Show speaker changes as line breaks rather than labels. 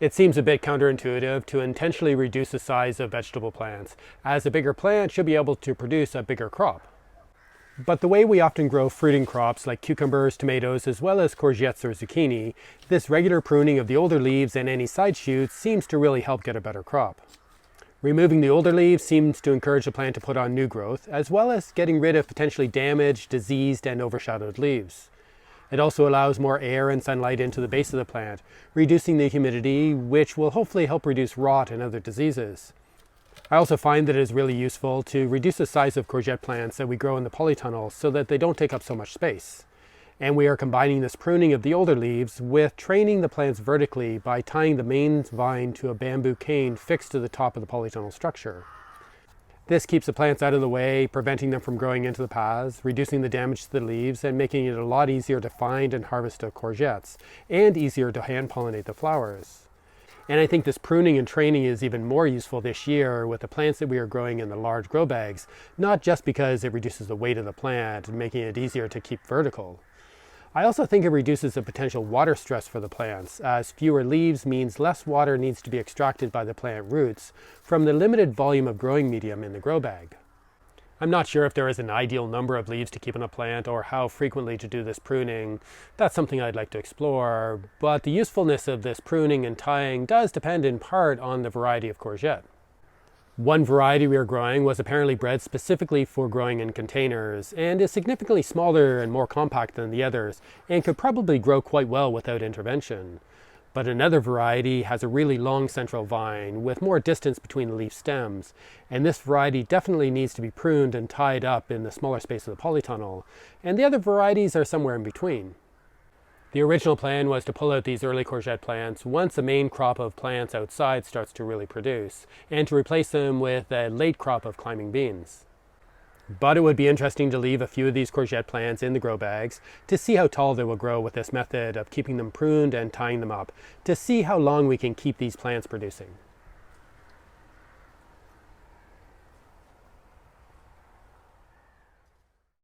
It seems a bit counterintuitive to intentionally reduce the size of vegetable plants, as a bigger plant should be able to produce a bigger crop. But the way we often grow fruiting crops like cucumbers, tomatoes, as well as courgettes or zucchini, this regular pruning of the older leaves and any side shoots seems to really help get a better crop. Removing the older leaves seems to encourage the plant to put on new growth, as well as getting rid of potentially damaged, diseased, and overshadowed leaves. It also allows more air and sunlight into the base of the plant, reducing the humidity, which will hopefully help reduce rot and other diseases. I also find that it is really useful to reduce the size of courgette plants that we grow in the polytunnel so that they don't take up so much space. And we are combining this pruning of the older leaves with training the plants vertically by tying the main vine to a bamboo cane fixed to the top of the polytunnel structure. This keeps the plants out of the way, preventing them from growing into the paths, reducing the damage to the leaves, and making it a lot easier to find and harvest the courgettes, and easier to hand pollinate the flowers. And I think this pruning and training is even more useful this year with the plants that we are growing in the large grow bags, not just because it reduces the weight of the plant, making it easier to keep vertical. I also think it reduces the potential water stress for the plants, as fewer leaves means less water needs to be extracted by the plant roots from the limited volume of growing medium in the grow bag. I'm not sure if there is an ideal number of leaves to keep in a plant or how frequently to do this pruning. That's something I'd like to explore, but the usefulness of this pruning and tying does depend in part on the variety of courgette. One variety we are growing was apparently bred specifically for growing in containers and is significantly smaller and more compact than the others and could probably grow quite well without intervention. But another variety has a really long central vine with more distance between the leaf stems, and this variety definitely needs to be pruned and tied up in the smaller space of the polytunnel, and the other varieties are somewhere in between. The original plan was to pull out these early courgette plants once the main crop of plants outside starts to really produce, and to replace them with a late crop of climbing beans. But it would be interesting to leave a few of these courgette plants in the grow bags to see how tall they will grow with this method of keeping them pruned and tying them up, to see how long we can keep these plants producing.